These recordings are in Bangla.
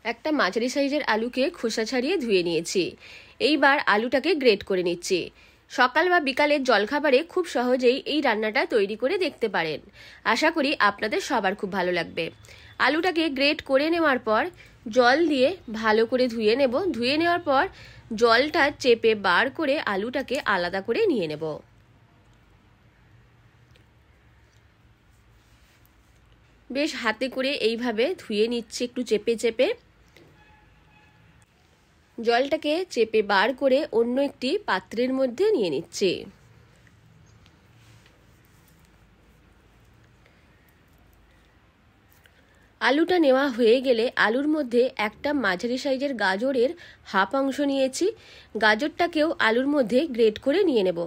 একটা মাঝারি সাইজের আলুকে খোসা ছাড়িয়ে ধুয়ে নিয়েছি। এইবার আলুটাকে গ্রেট করে নিচ্ছি। সকাল বা বিকালের জলখাবারে খুব সহজেই এই রান্নাটা তৈরি করে দেখতে পারেন। আশা করি আপনাদের সবার খুব ভালো লাগবে। আলুটাকে গ্রেট করে নেওয়ার পর জল দিয়ে ভালো করে ধুয়ে নেব। ধুয়ে নেওয়ার পর জলটা চেপে বার করে আলুটাকে আলাদা করে নিয়ে নেব। বেশ হাতে করে এইভাবে ধুয়ে নিচ্ছি, একটু চেপে চেপে। জলটাকে চেপে বার করে অন্য একটি পাত্রের মধ্যে নিয়ে নিচ্ছি। আলুটা নেওয়া হয়ে গেলে আলুর মধ্যে একটা মাঝারি সাইজের গাজরের হাফ অংশ নিয়েছি। গাজরটাকেও আলুর মধ্যে গ্রেট করে নিয়ে নেব।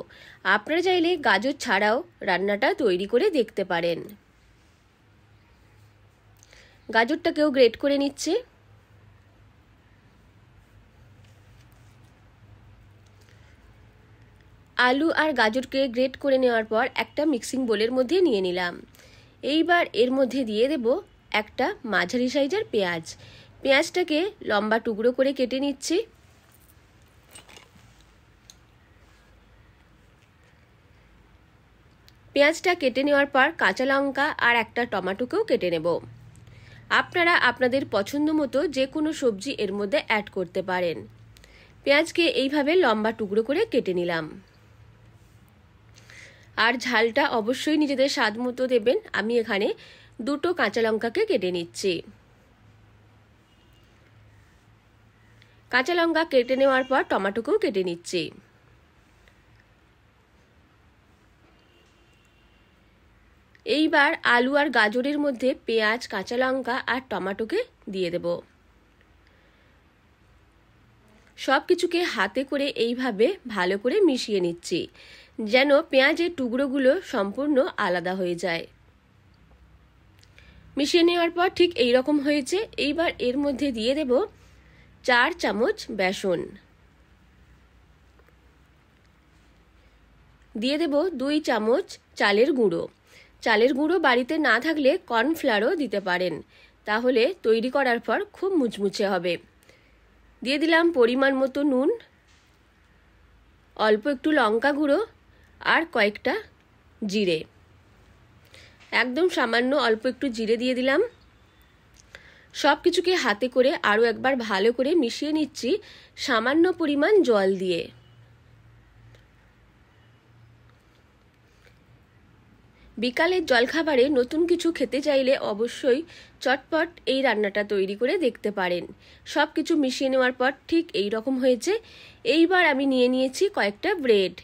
আপনারা চাইলে গাজর ছাড়াও রান্নাটা তৈরি করে দেখতে পারেন। গাজরটাকেও গ্রেট করে নিচ্ছি। আলু আর গাজরকে গ্রেট করে নেওয়ার পর একটা মিক্সিং বোলের মধ্যে নিয়ে নিলাম। এইবার এর মধ্যে দিয়ে দেব একটা মাঝারি সাইজের পেঁয়াজ। পেঁয়াজটাকে লম্বা টুকরো করে কেটে নিচ্ছি। পেঁয়াজটা কেটে নেওয়ার পর কাঁচা লঙ্কা আর একটা টমেটোকেও কেটে নেব। আপনারা আপনাদের পছন্দ মতো যে কোনো সবজি এর মধ্যে অ্যাড করতে পারেন। পেঁয়াজকে এইভাবে লম্বা টুকরো করে কেটে নিলাম। আর ঝালটা অবশ্যই নিজেদের স্বাদ মতো দেবেন। আমি এখানে দুটো কাঁচা লঙ্কাকে কেটে নিচ্ছি। কাঁচা লঙ্কা কেটে নেওয়ার পর টমেটোকেও কেটে নিচ্ছি। এইবার আলু আর গাজরের মধ্যে পেঁয়াজ, কাঁচা লঙ্কা আর টমেটোকে দিয়ে দেব। সব কিছুকে হাতে করে এইভাবে ভালো করে মিশিয়ে নিচ্ছি, যেন পেঁয়াজের টুকরোগুলো সম্পূর্ণ আলাদা হয়ে যায়। মিশিয়ে নেওয়ার পর ঠিক এই রকম হয়েছে। এইবার এর মধ্যে দিয়ে দেব 4 চামচ বেসন। দিয়ে দেব 2 চামচ চালের গুঁড়ো। চালের গুঁড়ো বাড়িতে না থাকলে কর্নফ্লাওয়ারও দিতে পারেন, তাহলে তৈরি করার পর খুব মুচমুচে হবে। দিয়ে দিলাম পরিমাণ মতো নুন, অল্প একটু লঙ্কা গুঁড়ো আর কয়েকটা জিরে, একদম সামান্য অল্প একটু জিরে দিয়ে দিলাম। সব কিছুকে হাতে করে আরও একবার ভালো করে মিশিয়ে নিচ্ছি সামান্য পরিমাণ জল দিয়ে। বিকালের জলখাবারে নতুন কিছু খেতে চাইলে অবশ্যই চটপট এই রান্নাটা তৈরি করে দেখতে পারেন। সব কিছু মিশিয়ে নেওয়ার পর ঠিক এই রকম হয়েছে। এইবার আমি নিয়ে নিয়েছি কয়েকটা ব্রেড।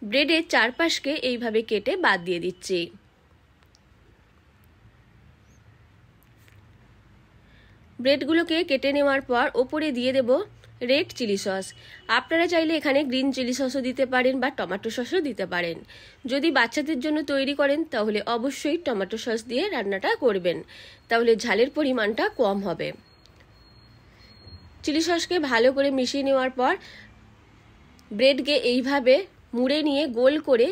ব্রেডের চারপাশকে এইভাবে কেটে বাদ দিয়ে দিচ্ছি। ব্রেডগুলোকে কেটে নেওয়ার পর ওপরে দিয়ে দেব রেড চিলি সস। আপনারা চাইলে এখানে গ্রিন চিলি সসও দিতে পারেন বা টমেটো সসও দিতে পারেন। যদি বাচ্চাদের জন্য তৈরি করেন তাহলে অবশ্যই টমেটো সস দিয়ে রান্নাটা করবেন, তাহলে ঝালের পরিমাণটা কম হবে। চিলি সসকে ভালো করে মিশিয়ে নেওয়ার পর ব্রেডকে এইভাবে মুড়ে নিয়ে গোল করে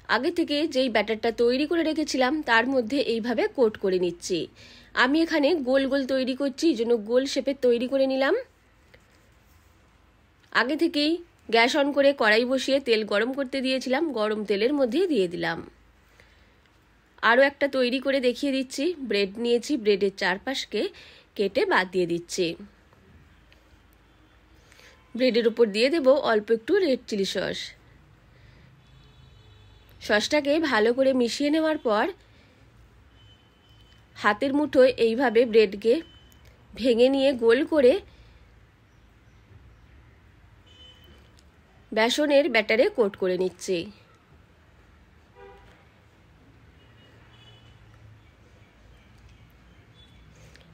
আগে থেকে যেই ব্যাটারটা তৈরি করে রেখেছিলাম তার মধ্যে এইভাবে কোট করে নিচ্ছি। আমি এখানে গোল গোল তৈরি করছি, এই জন্য গোল শেপের তৈরি করে নিলাম। আগে থেকেই গ্যাস অন করে কড়াই বসিয়ে তেল গরম করতে দিয়েছিলাম, গরম তেলের মধ্যে দিয়ে দিলাম। আরও একটা তৈরি করে দেখিয়ে দিচ্ছি। ব্রেড নিয়েছি, ব্রেডের চারপাশকে কেটে বাদ দিয়ে দিচ্ছি। ব্রেডের উপর দিয়ে দেব অল্প একটু রেড চিলি সস। সসটাকে ভালো করে মিশিয়ে নেওয়ার পর হাতের মুঠোয় এইভাবে ব্রেডকে ভেঙে নিয়ে গোল করে বেসনের ব্যাটারে কোট করে নিচ্ছি।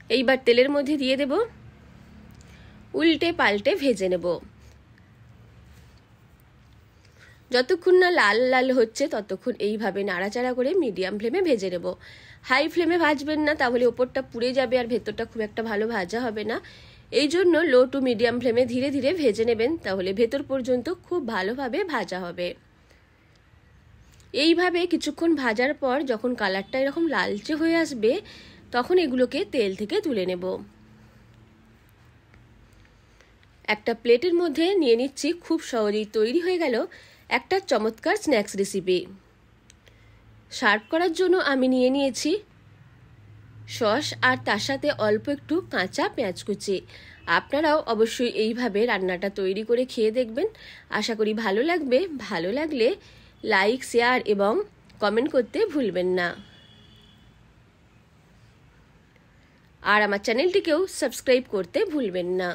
এইবার তেলের মধ্যে দিয়ে দেব, উল্টে পাল্টে ভেজে নেব। যতক্ষণ না লাল লাল হচ্ছে ততক্ষণ এইভাবে নাড়াচাড়া করে মিডিয়াম ফ্লেমে ভেজে নেব। হাই ফ্লেমে ভাজবেন না, তাহলে ওপরটা পুড়ে যাবে আর ভেতরটা খুব একটা ভালো ভাজা হবে না। এই জন্য লো টু মিডিয়াম ফ্লেমে ধীরে ধীরে ভেজে নেবেন, তাহলে ভেতর পর্যন্ত খুব ভালোভাবে ভাজা হবে। এইভাবে কিছুক্ষণ ভাজার পর যখন কালারটা এরকম লালচে হয়ে আসবে তখন এগুলোকে তেল থেকে তুলে নেব। একটা প্লেটের মধ্যে নিয়ে নিচ্ছি। খুব সহজেই তৈরি হয়ে গেল একটা চমৎকার স্ন্যাক্স রেসিপি। সার্ভ করার জন্য আমি নিয়ে নিয়েছি সস আর তার সাথে অল্প একটু কাঁচা পেঁয়াজ কুচি। আপনারাও অবশ্যই এইভাবে রান্নাটা তৈরি করে খেয়ে দেখবেন, আশা করি ভালো লাগবে। ভালো লাগলে লাইক, শেয়ার এবং কমেন্ট করতে ভুলবেন না। আর আমার চ্যানেলটিকেও সাবস্ক্রাইব করতে ভুলবেন না।